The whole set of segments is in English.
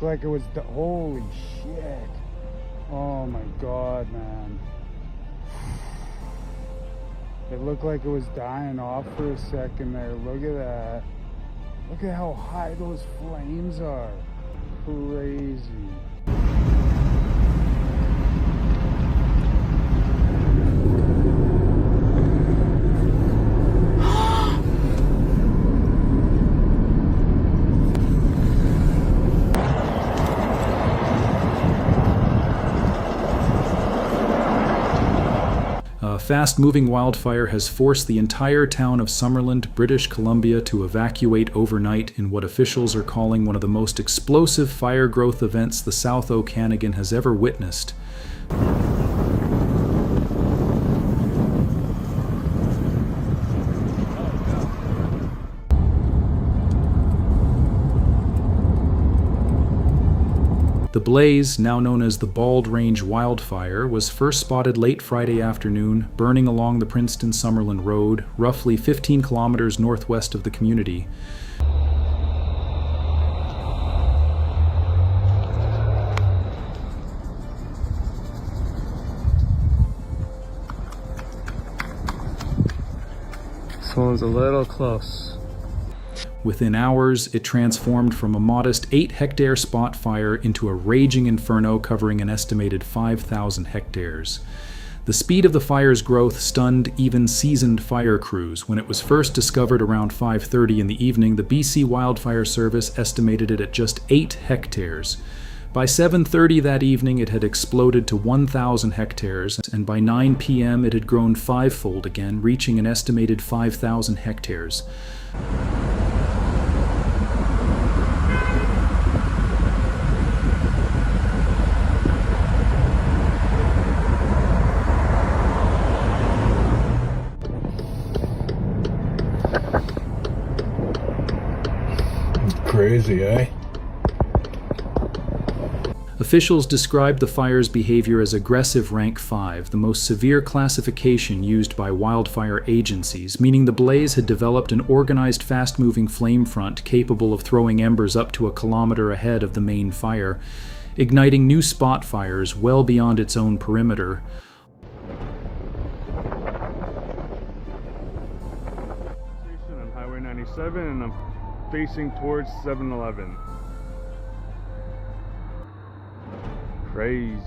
looked like it was, holy shit. Oh my God, man. It looked like it was dying off for a second there. Look at that. Look at how high those flames are. Crazy. A fast-moving wildfire has forced the entire town of Summerland, British Columbia, to evacuate overnight in what officials are calling one of the most explosive fire growth events the South Okanagan has ever witnessed. The blaze, now known as the Bald Range Wildfire, was first spotted late Friday afternoon, burning along the Princeton-Summerland Road, roughly 15 kilometers northwest of the community. This one's a little close. Within hours, it transformed from a modest 8-hectare spot fire into a raging inferno covering an estimated 5,000 hectares. The speed of the fire's growth stunned even seasoned fire crews. When it was first discovered around 5:30 in the evening, the BC Wildfire Service estimated it at just 8 hectares. By 7:30 that evening, it had exploded to 1,000 hectares, and by 9 p.m. it had grown fivefold again, reaching an estimated 5,000 hectares. Crazy, eh? Officials described the fire's behavior as aggressive rank 5, the most severe classification used by wildfire agencies, meaning the blaze had developed an organized, fast-moving flame front capable of throwing embers up to a kilometer ahead of the main fire, igniting new spot fires well beyond its own perimeter. On Highway 97, and I'm facing towards 7-Eleven. Crazy.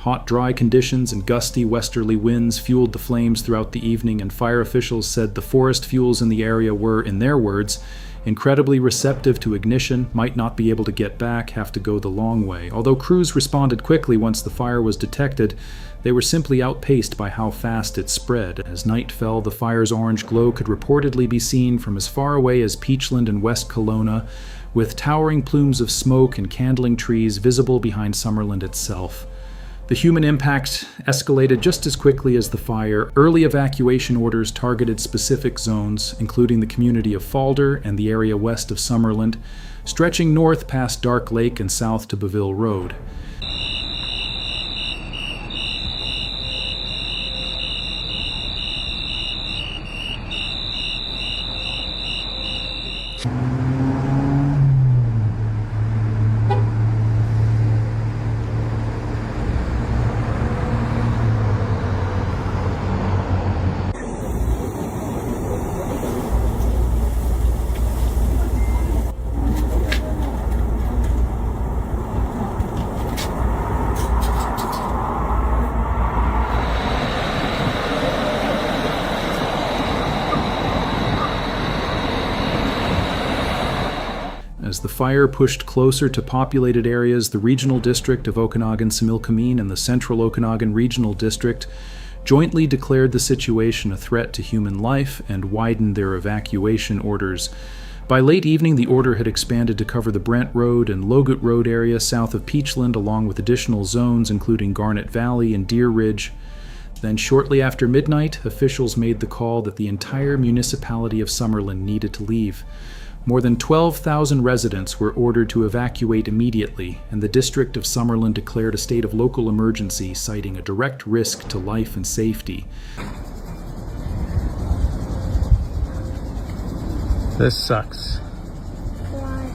Hot, dry conditions and gusty westerly winds fueled the flames throughout the evening, and fire officials said the forest fuels in the area were, in their words, incredibly receptive to ignition, might not be able to get back, have to go the long way. Although crews responded quickly once the fire was detected, they were simply outpaced by how fast it spread. As night fell, the fire's orange glow could reportedly be seen from as far away as Peachland and West Kelowna, with towering plumes of smoke and candling trees visible behind Summerland itself. The human impact escalated just as quickly as the fire. Early evacuation orders targeted specific zones, including the community of Falder and the area west of Summerland, stretching north past Dark Lake and south to Beville Road. As the fire pushed closer to populated areas, the Regional District of Okanagan-Similkameen and the Central Okanagan Regional District jointly declared the situation a threat to human life and widened their evacuation orders. By late evening, the order had expanded to cover the Brent Road and Logut Road area south of Peachland, along with additional zones including Garnet Valley and Deer Ridge. Then shortly after midnight, officials made the call that the entire municipality of Summerland needed to leave. More than 12,000 residents were ordered to evacuate immediately, and the district of Summerland declared a state of local emergency, citing a direct risk to life and safety. This sucks. Why?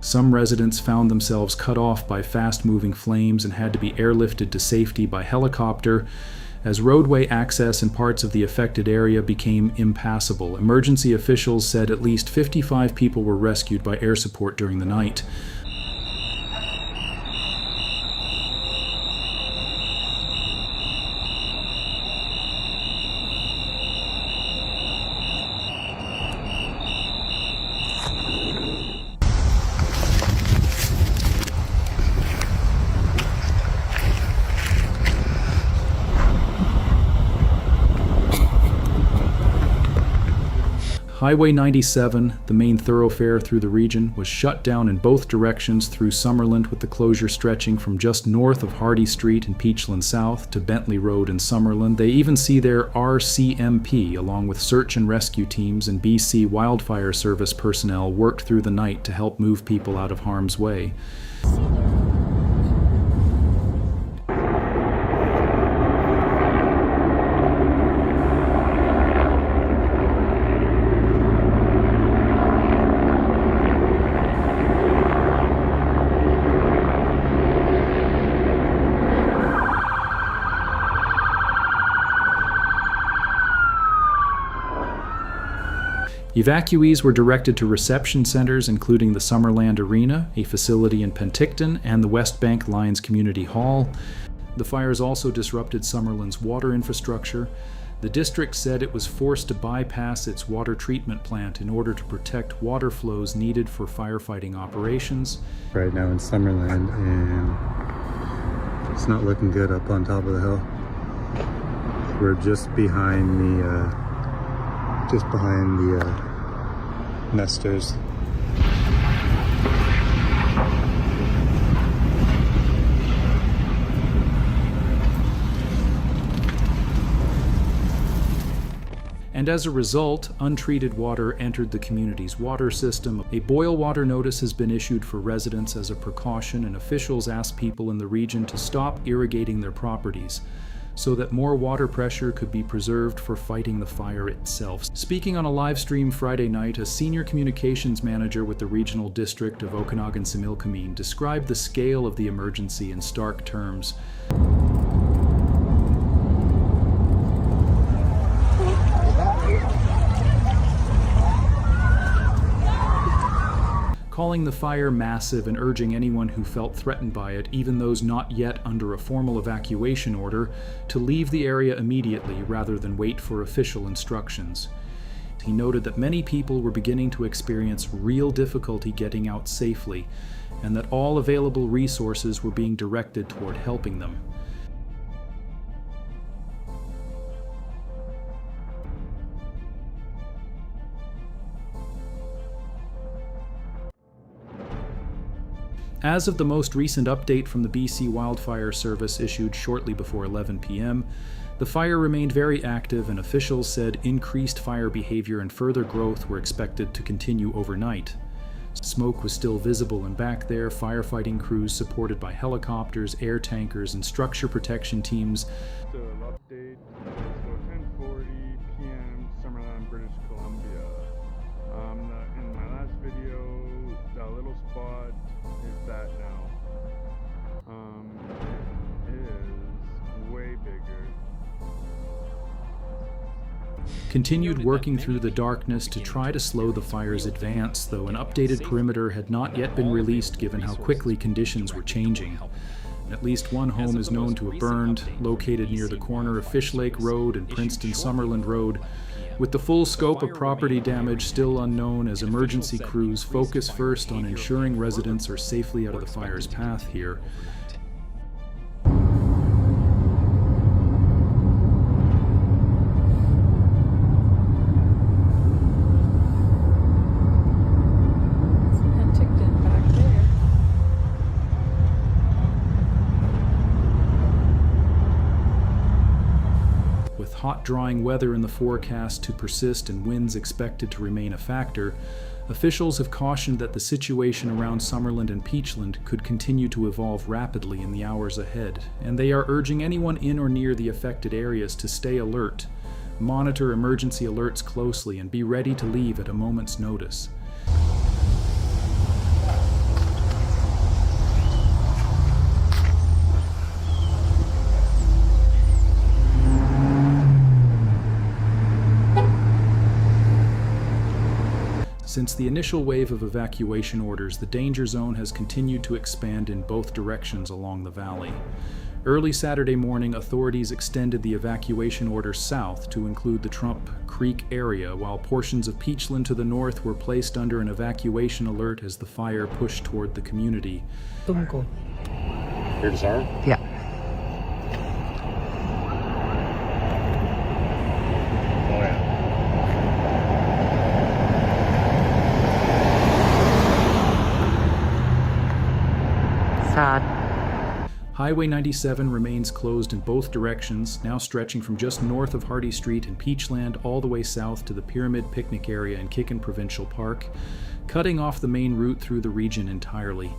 Some residents found themselves cut off by fast-moving flames and had to be airlifted to safety by helicopter. As roadway access in parts of the affected area became impassable, emergency officials said at least 55 people were rescued by air support during the night. Highway 97, the main thoroughfare through the region, was shut down in both directions through Summerland, with the closure stretching from just north of Hardy Street in Peachland South to Bentley Road in Summerland. They even see their RCMP, along with search and rescue teams and BC Wildfire Service personnel, worked through the night to help move people out of harm's way. Evacuees were directed to reception centers including the Summerland Arena, a facility in Penticton, and the West Bank Lions Community Hall. The fires also disrupted Summerland's water infrastructure. The district said it was forced to bypass its water treatment plant in order to protect water flows needed for firefighting operations. Right now in Summerland, and it's not looking good up on top of the hill. We're just behind the nesters. And as a result, untreated water entered the community's water system. A boil water notice has been issued for residents as a precaution, and officials asked people in the region to stop irrigating their properties so that more water pressure could be preserved for fighting the fire itself. Speaking on a live stream Friday night, a senior communications manager with the regional district of Okanagan-Similkameen described the scale of the emergency in stark terms. Calling the fire massive and urging anyone who felt threatened by it, even those not yet under a formal evacuation order, to leave the area immediately rather than wait for official instructions. He noted that many people were beginning to experience real difficulty getting out safely, and that all available resources were being directed toward helping them. As of the most recent update from the BC Wildfire Service issued shortly before 11 p.m., the fire remained very active, and officials said increased fire behavior and further growth were expected to continue overnight. Smoke was still visible, and back there, firefighting crews supported by helicopters, air tankers, and structure protection teams. So update, so 10:40 p.m. Summerland, British Columbia. In my last video, that little spot is that now. It is way bigger. Continued working through the darkness to try to slow the fire's advance, though an updated perimeter had not yet been released given how quickly conditions were changing. At least one home is known to have burned, located near the corner of Fish Lake Road and Princeton Summerland Road. With the full scope of property damage still unknown, as emergency crews focus first on ensuring residents are safely out of the fire's path here. Hot, drying weather in the forecast to persist and winds expected to remain a factor, officials have cautioned that the situation around Summerland and Peachland could continue to evolve rapidly in the hours ahead, and they are urging anyone in or near the affected areas to stay alert, monitor emergency alerts closely, and be ready to leave at a moment's notice. Since the initial wave of evacuation orders, the danger zone has continued to expand in both directions along the valley. Early Saturday morning, authorities extended the evacuation order south to include the Trump Creek area, while portions of Peachland to the north were placed under an evacuation alert as the fire pushed toward the community. Tumko. Here to Sarah? Yeah. Oh yeah. Sad. Highway 97 remains closed in both directions, now stretching from just north of Hardy Street in Peachland all the way south to the Pyramid Picnic area in Kicken Provincial Park, cutting off the main route through the region entirely.